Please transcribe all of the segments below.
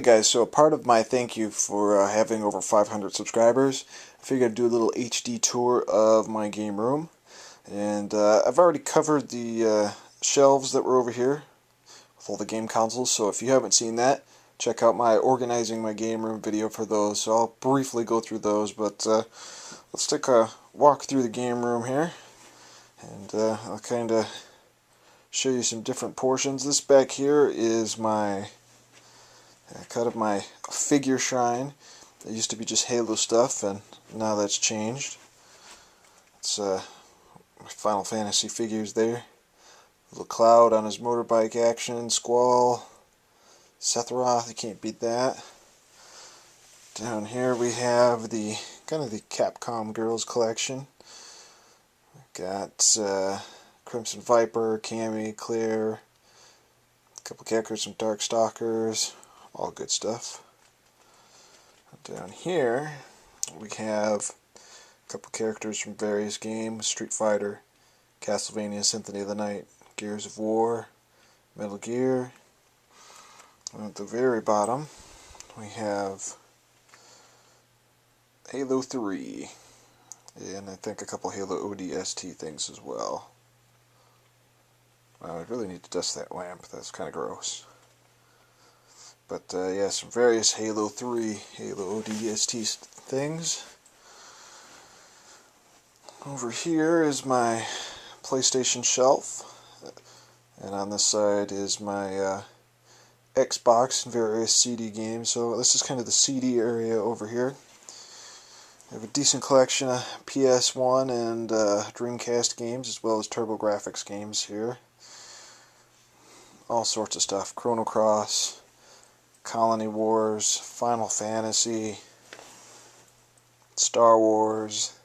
guys, so part of my thank you for having over 500 subscribers, I figured I'd do a little HD tour of my game room. And I've already covered the shelves that were over here with all the game consoles, so if you haven't seen that, check out my organizing my game room video for those. So I'll briefly go through those, but let's take a walk through the game room here, and I'll kind of show you some different portions. This back here is my kind of my figure shrine. It used to be just Halo stuff, and now that's changed. It's my Final Fantasy figures there. Little Cloud on his motorbike action, Squall, Sephiroth, you can't beat that. Down here we have the kind of the Capcom Girls collection. We've got Crimson Viper, Cammy, Claire, a couple characters from Darkstalkers, all good stuff. Down here we have a couple characters from various games: Street Fighter, Castlevania Symphony of the Night, Gears of War, Metal Gear. And at the very bottom we have Halo 3, and I think a couple Halo ODST things as well. I really need to dust that lamp, that's kind of gross. But yeah, some various Halo 3, Halo ODST things. Over here is my PlayStation shelf, and on this side is my Xbox and various CD games. So this is kind of the CD area over here. I have a decent collection of PS1 and Dreamcast games, as well as TurboGrafx games here. All sorts of stuff: Chrono Cross, Colony Wars, Final Fantasy, Star Wars,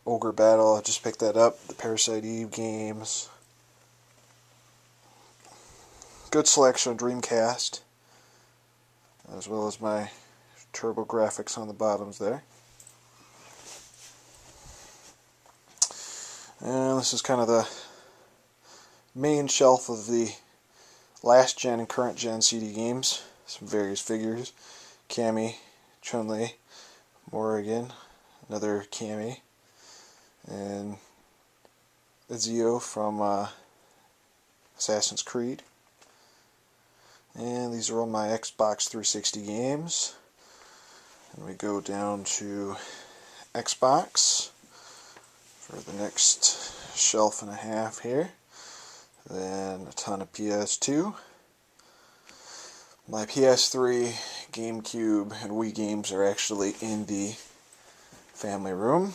Ogre Battle, I just picked that up, the Parasite Eve games. Good selection of Dreamcast, as well as my TurboGrafx on the bottoms there. And this is kind of the main shelf of the last gen and current gen CD games. Some various figures: Cammy, Chun-Li, Morrigan, another Cammy, and Ezio from Assassin's Creed. And these are all my Xbox 360 games. And we go down to Xbox for the next shelf and a half here. Then a ton of PS2. My PS3, GameCube, and Wii games are actually in the family room.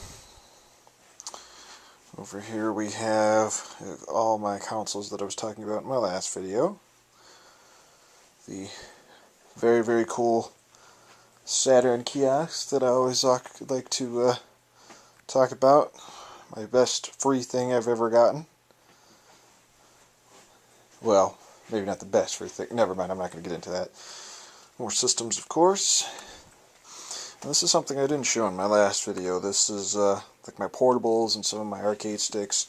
Over here we have all my consoles that I was talking about in my last video. The very, very cool Saturn kiosk that I always like to talk about. My best free thing I've ever gotten. Well, maybe not the best free thing. Never mind, I'm not going to get into that. More systems, of course. And this is something I didn't show in my last video. This is like my portables and some of my arcade sticks,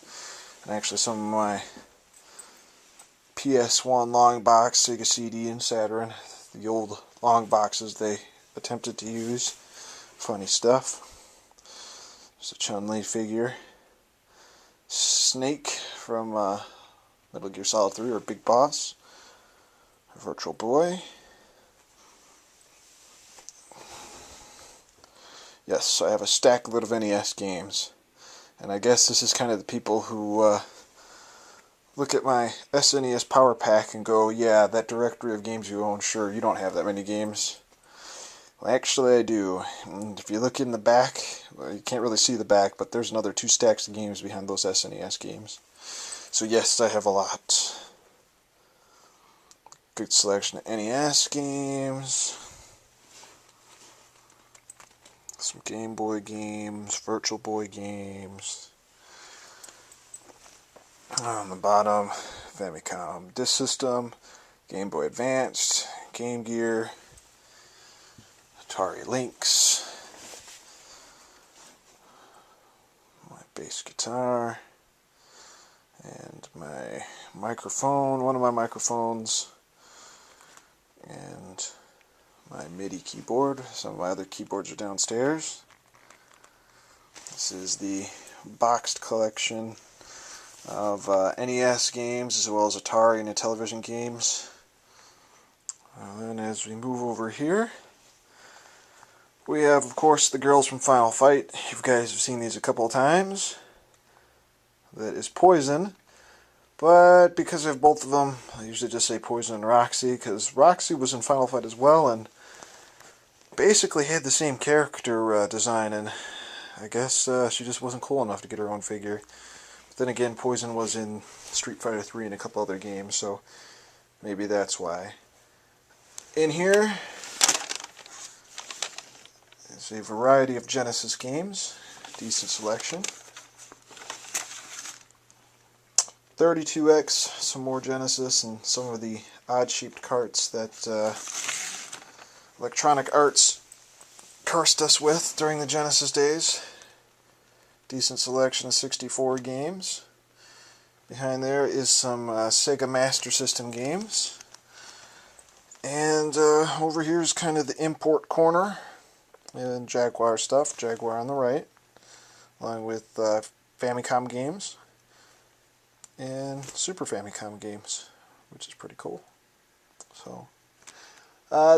and actually some of my PS1 long box, Sega CD, and Saturn. The old long boxes they attempted to use. Funny stuff. There's a Chun-Li figure. Snake from Metal Gear Solid 3, or Big Boss. Virtual Boy. Yes, I have a stack load of NES games. And I guess this is kind of the people who look at my SNES Power Pack and go, yeah, that directory of games you own, sure, you don't have that many games. Well, actually I do. And if you look in the back, well, you can't really see the back, but there's another 2 stacks of games behind those SNES games. So yes, I have a lot. Good selection of NES games. Some Game Boy games, Virtual Boy games. On the bottom, Famicom Disk System, Game Boy Advanced, Game Gear, Atari Lynx, my bass guitar, and my microphone, one of my microphones, and my MIDI keyboard. Some of my other keyboards are downstairs. This is the boxed collection of NES games as well as Atari and Intellivision games. And as we move over here, we have, of course, the girls from Final Fight. You guys have seen these a couple of times. That is Poison. But because I have both of them, I usually just say Poison and Roxy, because Roxy was in Final Fight as well, and basically had the same character design, and I guess she just wasn't cool enough to get her own figure. But then again, Poison was in Street Fighter 3 and a couple other games, so maybe that's why. In here is a variety of Genesis games. Decent selection. 32X, some more Genesis, and some of the odd-shaped carts that Electronic Arts cursed us with during the Genesis days. Decent selection of 64 games. Behind there is some Sega Master System games. And over here is kind of the import corner. And Jaguar stuff, Jaguar on the right. Along with Famicom games. And Super Famicom games, which is pretty cool. So,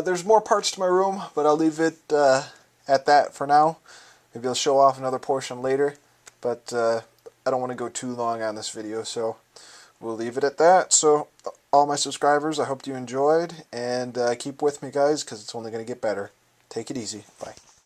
there's more parts to my room, but I'll leave it at that for now. Maybe I'll show off another portion later, but I don't want to go too long on this video, so we'll leave it at that. So, all my subscribers, I hope you enjoyed, and keep with me, guys, because it's only going to get better. Take it easy. Bye.